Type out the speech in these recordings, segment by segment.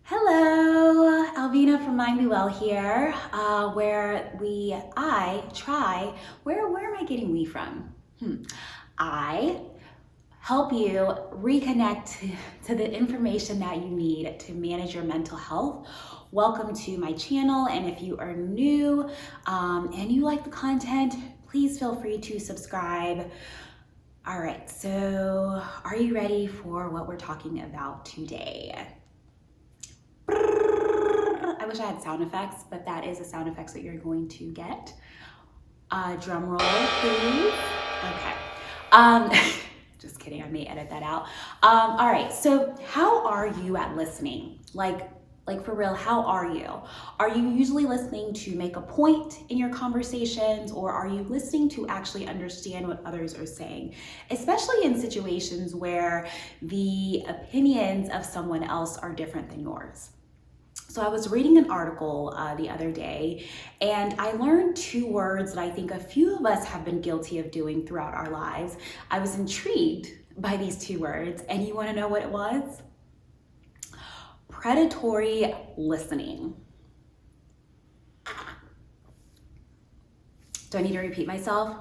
Hello, Alvina from Mind Be Well here, where where am I getting we from? I help you reconnect to the information that you need to manage your mental health. Welcome to my channel, and if you are new and you like the content, please feel free to subscribe. All right, so are you ready for what we're talking about today? I wish I had sound effects, but that is the sound effects that you're going to get. Drum roll, please. Okay. Just kidding, I may edit that out. All right, so how are you at listening? Like for real, how are you? Are you usually listening to make a point in your conversations, or are you listening to actually understand what others are saying? Especially in situations where the opinions of someone else are different than yours. So I was reading an article the other day, and I learned two words that I think a few of us have been guilty of doing throughout our lives. I was intrigued by these two words, and you want to know what it was? Predatory listening. Do I need to repeat myself?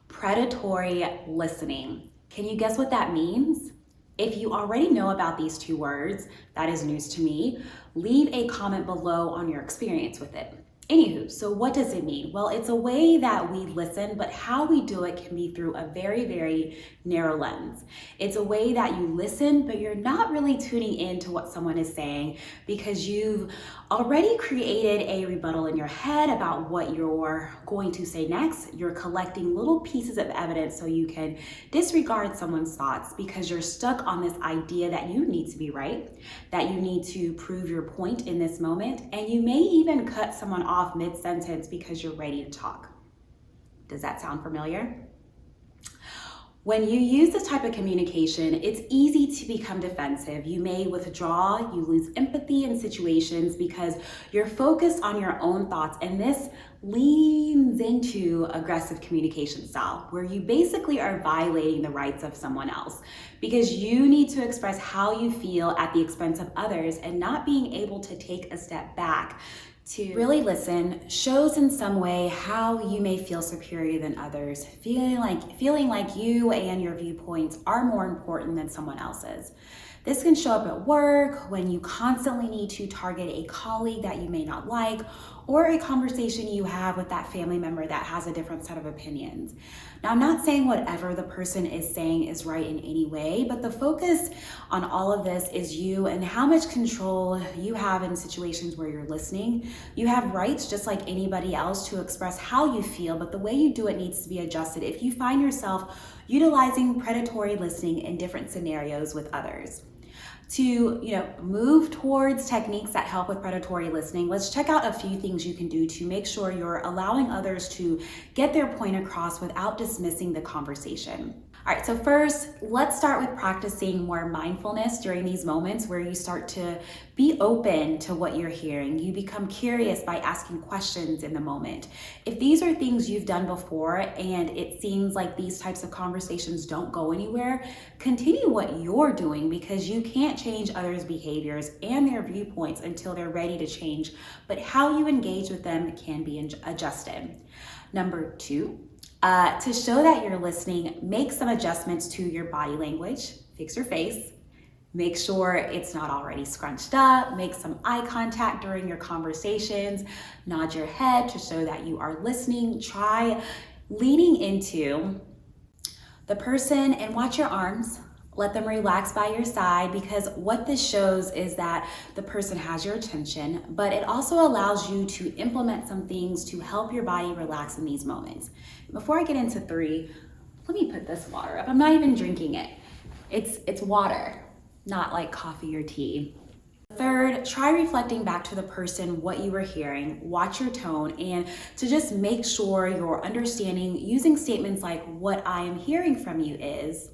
Predatory listening. Can you guess what that means? If you already know about these two words, that is news to me. Leave a comment below on your experience with it. Anywho, so what does it mean? Well, it's a way that we listen, but how we do it can be through a very, very narrow lens. It's a way that you listen, but you're not really tuning into what someone is saying because you've already created a rebuttal in your head about what you're going to say next. You're collecting little pieces of evidence so you can disregard someone's thoughts because you're stuck on this idea that you need to be right, that you need to prove your point in this moment, and you may even cut someone off mid-sentence because you're ready to talk. Does that sound familiar? When you use this type of communication, it's easy to become defensive. You may withdraw, you lose empathy in situations because you're focused on your own thoughts, and this leans into aggressive communication style, where you basically are violating the rights of someone else because you need to express how you feel at the expense of others, and not being able to take a step back to really listen shows in some way how you may feel superior than others, feeling like you and your viewpoints are more important than someone else's. This can show up at work when you constantly need to target a colleague that you may not like, or a conversation you have with that family member that has a different set of opinions. Now, I'm not saying whatever the person is saying is right in any way, but the focus on all of this is you and how much control you have in situations where you're listening. You have rights just like anybody else to express how you feel, but the way you do it needs to be adjusted if you find yourself utilizing predatory listening in different scenarios with others. To move towards techniques that help with predatory listening, let's check out a few things you can do to make sure you're allowing others to get their point across without dismissing the conversation. All right, so first, let's start with practicing more mindfulness during these moments where you start to be open to what you're hearing. You become curious by asking questions in the moment. If these are things you've done before and it seems like these types of conversations don't go anywhere, continue what you're doing because you can't change others' behaviors and their viewpoints until they're ready to change, but how you engage with them can be adjusted. Number two, to show that you're listening, make some adjustments to your body language. Fix your face. Make sure it's not already scrunched up. Make some eye contact during your conversations. Nod your head to show that you are listening. Try leaning into the person and watch your arms. Let them relax by your side, because what this shows is that the person has your attention, but it also allows you to implement some things to help your body relax in these moments. Before I get into three, let me put this water up. I'm not even drinking it. It's water, not like coffee or tea. Third, try reflecting back to the person what you were hearing, watch your tone, and to just make sure you're understanding using statements like "what I am hearing from you is,"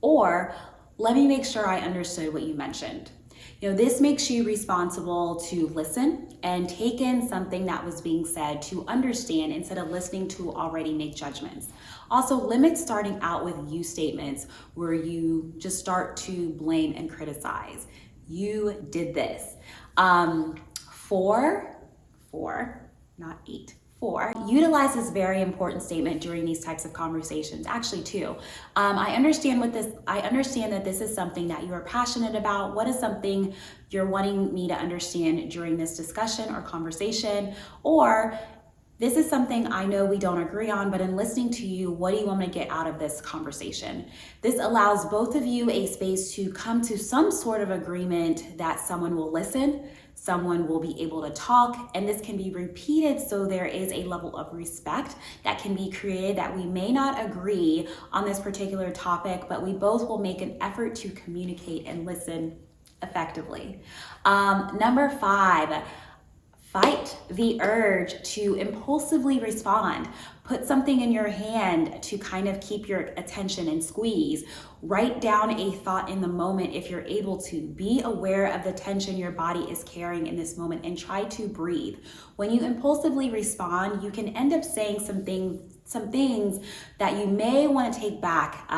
or "let me make sure I understood what you mentioned." This makes you responsible to listen and take in something that was being said to understand instead of listening to already make judgments. Also, limit starting out with you statements where you just start to blame and criticize. You did this. Four, not 8. 4, utilize this very important statement during these types of conversations. Actually, 2. I understand that this is something that you are passionate about. What is something you're wanting me to understand during this discussion or conversation? Or this is something I know we don't agree on, but in listening to you, what do you want me to get out of this conversation? This allows both of you a space to come to some sort of agreement that someone will listen, someone will be able to talk, and this can be repeated so there is a level of respect that can be created that we may not agree on this particular topic, but we both will make an effort to communicate and listen effectively. Number 5, fight the urge to impulsively respond. Put something in your hand to kind of keep your attention and squeeze. Write down a thought in the moment if you're able to. Be aware of the tension your body is carrying in this moment and try to breathe. When you impulsively respond, you can end up saying some things that you may want to take back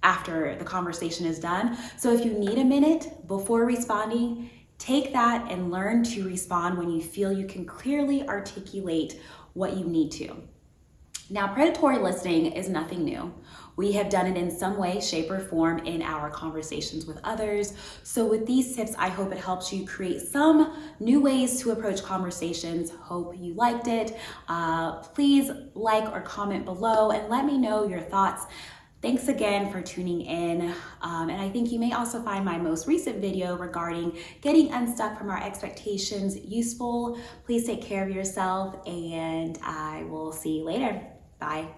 after the conversation is done. So if you need a minute before responding, take that and learn to respond when you feel you can clearly articulate what you need to. Now, predatory listening is nothing new. We have done it in some way, shape, or form in our conversations with others. So with these tips, I hope it helps you create some new ways to approach conversations. Hope you liked it. Please like or comment below and let me know your thoughts. Thanks again for tuning in. And I think you may also find my most recent video regarding getting unstuck from our expectations useful. Please take care of yourself and I will see you later. Bye.